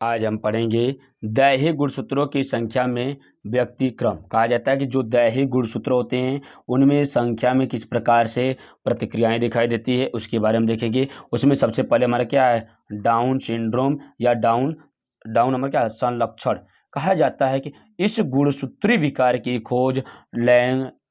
आज हम पढ़ेंगे दैहिक गुणसूत्रों की संख्या में व्यक्ति क्रम। कहा जाता है कि जो दैहिक गुणसूत्र होते हैं उनमें संख्या में किस प्रकार से प्रतिक्रियाएं दिखाई देती है उसके बारे में देखेंगे। उसमें सबसे पहले हमारा क्या है, डाउन सिंड्रोम या डाउन डाउन हमारा क्या है, संलक्षण। कहा जाता है कि इस गुणसूत्री विकार की खोज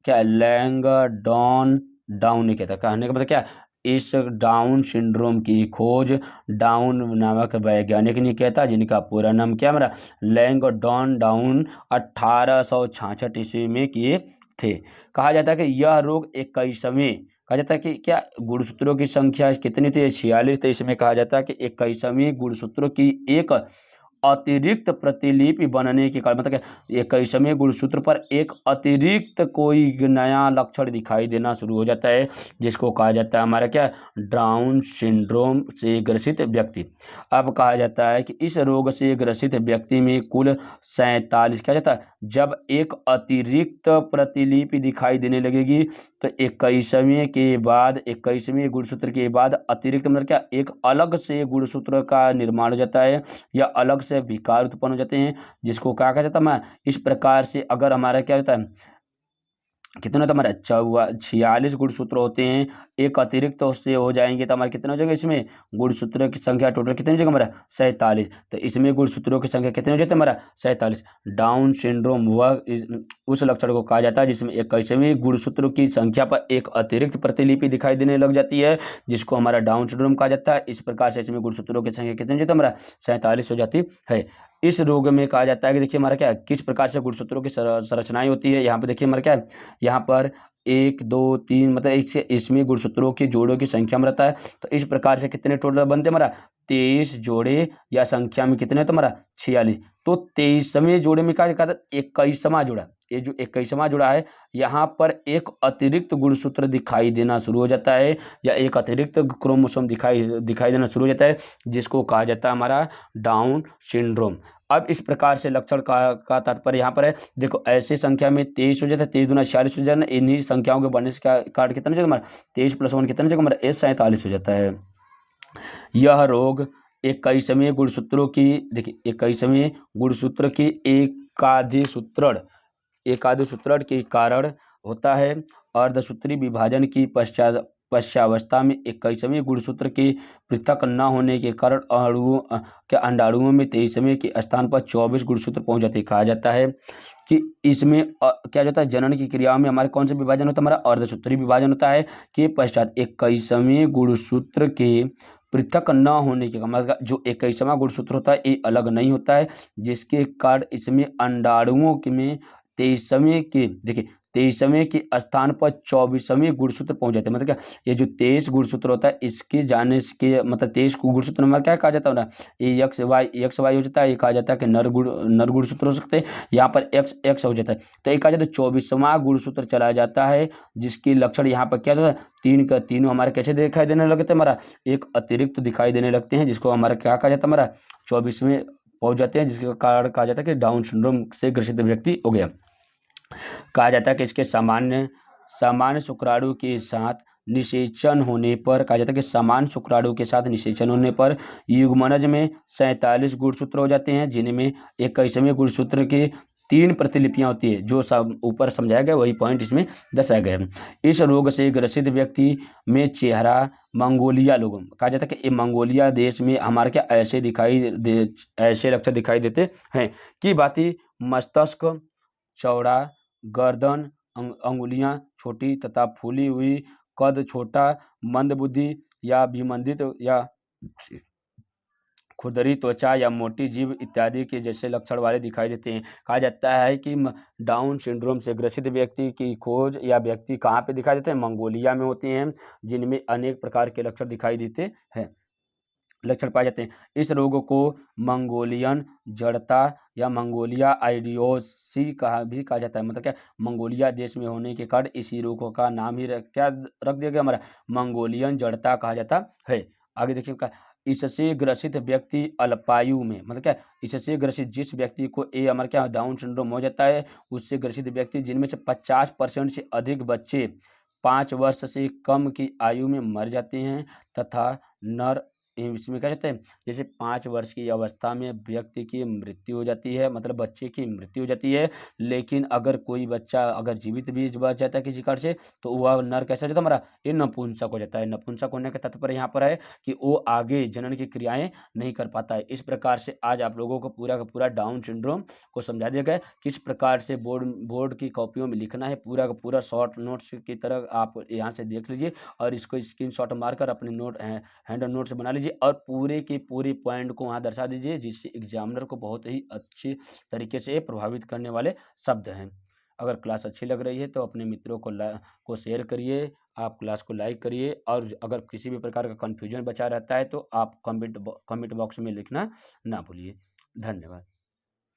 लैंगडॉन डाउन ने किया था। कहने का मतलब क्या, इस डाउन सिंड्रोम की खोज डाउन नामक वैज्ञानिक ने किया था, जिनका पूरा नाम क्या हमारा लैंगडॉन डाउन 1866 ईस्वी में किए थे। कहा जाता है कि यह रोग 21वें, कहा जाता है कि क्या गुणसूत्रों की संख्या कितनी थी, 46 थे। इसमें कहा जाता है कि 21वें गुणसूत्रों की एक अतिरिक्त प्रतिलिपि बनने के कारण, मतलब 21वें गुणसूत्र पर एक अतिरिक्त कोई नया लक्षण दिखाई देना शुरू हो जाता है, जिसको कहा जाता है हमारा क्या, डाउन सिंड्रोम से ग्रसित व्यक्ति। अब कहा जाता है कि इस रोग से ग्रसित व्यक्ति में कुल 47, कहा जाता है जब एक अतिरिक्त प्रतिलिपि दिखाई देने लगेगी तो 21वें गुणसूत्र के बाद अतिरिक्त मतलब क्या, एक अलग से गुणसूत्र का निर्माण हो जाता है या अलग से विकार उत्पन्न हो जाते हैं, जिसको क्या कहा जाता है। इस प्रकार से अगर हमारा क्या होता है, कितना तो हमारा 46 गुणसूत्र होते हैं, एक अतिरिक्त उससे हो जाएंगे तो हमारे कितना हो जाएगा, इसमें गुणसूत्रों की संख्या टोटल कितनी हो जाएगी हमारा 47। तो इसमें गुणसूत्रों की संख्या कितनी हो जाती है हमारा 47। डाउन सिंड्रोम वह उस लक्षण को कहा जाता है जिसमें 21वें गुणसूत्रों की संख्या पर एक अतिरिक्त प्रतिलिपि दिखाई देने लग जाती है, जिसको हमारा डाउन सिंड्रोम कहा जाता है। इस प्रकार से इसमें गुणसूत्रों की संख्या कितनी हो जाती है हमारा 47 हो जाती है। इस रोग में कहा जाता है कि देखिए हमारा क्या किस प्रकार से गुणसूत्रों की संरचनाएं होती है। यहाँ पे देखिए हमारा क्या है, यहाँ पर 1 2 3 मतलब एक से इसमें गुणसूत्रों के जोड़ों की संख्या में रहता है। तो इस प्रकार से कितने टोटल बनते हैं हमारा 23 जोड़े, या संख्या में कितने तो हमारा 46। तो 23वें जोड़े में क्या कहता है 21वां जोड़ा, ये जो 21वां जोड़ा है यहाँ पर एक अतिरिक्त गुणसूत्र दिखाई देना शुरू हो जाता है, या एक अतिरिक्त क्रोमोसोम दिखाई देना शुरू हो जाता है, जिसको कहा जाता है हमारा डाउन सिंड्रोम। अब इस प्रकार से लक्षण का तात्पर्य यहाँ पर है, देखो ऐसे संख्या में 23 हो जाता है, 23 दूना 46 हो जाता है, इन्हीं संख्याओं के बढ़ने से क्या कार्ड कितना हो जाएगा हमारा 23 + 1 कितना हो जाएगा हमारा 47 हो जाता है। यह रोग 21वें गुणसूत्रों की, देखिए 21वें गुणसूत्र की एकाधिसूत्रण के कारण होता है। अर्धसूत्री विभाजन की पश्चावस्था में 21वें गुणसूत्र के पृथक न होने के कारण अंडाणुओं में 23वें के स्थान पर 24 गुणसूत्र पहुंच जाते। कहा जाता है कि इसमें क्या होता है, जनन की क्रियाओं में हमारे कौन सा विभाजन होता है, हमारा अर्धसूत्री विभाजन होता है। के पश्चात 21वें गुणसूत्र के पृथक न होने के मतलब जो 21वां गुणसूत्र होता है ये अलग नहीं होता है, जिसके कारण इसमें अंडाणुओं में 23वें के, देखिए 23वें के स्थान पर 24वें गुणसूत्र पहुंच जाते हैं। मतलब क्या, ये जो 23 गुणसूत्र होता है इसके जाने के मतलब 23 को गुणसूत्र नंबर क्या कहा जाता है ना, ये एक्स वाई हो जाता है। ये कहा जाता है कि नर गुणसूत्र हो सकते हैं, यहाँ पर एक्स एक्स हो जाता है। तो एक कहा जाता है 24वां गुणसूत्र चला जाता है, जिसके लक्षण यहाँ पर क्या होता है, 3 का तीनों हमारे कैसे दिखाई देने लगते हैं, हमारा एक अतिरिक्त दिखाई देने लगते हैं, जिसको हमारा क्या कहा जाता है, हमारा 24वें पहुंच जाते हैं, जिसके कारण कहा जाता है कि डाउन सिंड्रोम से ग्रसित व्यक्ति हो गया। कहा जाता है कि इसके सामान्य शुक्राणु के साथ निषेचन होने पर, कहा जाता है कि समान शुक्राणु के साथ निषेचन होने पर युग्मनज में 47 गुणसूत्र हो जाते हैं, जिनमें 21वें गुणसूत्र की 3 प्रतिलिपियां होती है। जो सब ऊपर समझाया गया वही पॉइंट इसमें दर्शाया गया है। इस रोग से ग्रसित व्यक्ति में चेहरा मंगोलिया लोगों, कहा जाता है कि ये मंगोलिया देश में हमारे क्या ऐसे लक्षण दिखाई देते हैं कि बाती मस्तिष्क चौड़ा, गर्दन, अंगुलियां छोटी तथा फूली हुई, कद छोटा, मंदबुद्धि या विमंदित या खुरदरी त्वचा या मोटी जीभ इत्यादि के जैसे लक्षण वाले दिखाई देते हैं। कहा जाता है कि डाउन सिंड्रोम से ग्रसित व्यक्ति की खोज या व्यक्ति कहाँ पे दिखाई देते हैं, मंगोलिया में होते हैं, जिनमें अनेक प्रकार के लक्षण दिखाई देते हैं, लक्षण पाए जाते हैं। इस रोग को मंगोलियन जड़ता या मंगोलिया आइडियोसी कहा जाता है। मतलब क्या, मंगोलिया देश में होने के कारण इसी रोग का नाम ही रख दिया गया हमारा मंगोलियन जड़ता कहा जाता है। आगे देखिए इससे ग्रसित व्यक्ति अल्पायु में, मतलब क्या इससे ग्रसित जिस व्यक्ति को ये हमारा क्या डाउन सिंड्रोम हो जाता है, उससे ग्रसित व्यक्ति जिनमें से 50% से अधिक बच्चे 5 वर्ष से कम की आयु में मर जाते हैं, तथा नर इसमें क्या कहते हैं, जैसे 5 वर्ष की अवस्था में व्यक्ति की मृत्यु हो जाती है, मतलब बच्चे की मृत्यु हो जाती है, लेकिन अगर कोई बच्चा अगर जीवित भी बच जाता है किसी कारण से, तो वह नर कैसा हो जाता है हमारा, ये नपुंसक हो जाता है। नपुंसक होने का तात्पर्य यहाँ पर है कि वो आगे जनन की क्रियाएँ नहीं कर पाता है। इस प्रकार से आज आप लोगों को पूरा का पूरा डाउन सिंड्रोम को समझा दिया गया है, किस प्रकार से बोर्ड की कॉपियों में लिखना है, पूरा का पूरा शॉर्ट नोट्स की तरह आप यहाँ से देख लीजिए और इसको स्क्रीनशॉट मारकर अपने हैंड नोट्स बना लीजिए और पूरे के पूरे पॉइंट को वहाँ दर्शा दीजिए, जिससे एग्जामिनर को बहुत ही अच्छे तरीके से प्रभावित करने वाले शब्द हैं। अगर क्लास अच्छी लग रही है तो अपने मित्रों को शेयर करिए, आप क्लास को लाइक करिए और अगर किसी भी प्रकार का कन्फ्यूजन बचा रहता है तो आप कमेंट बॉक्स में लिखना ना भूलिए। धन्यवाद।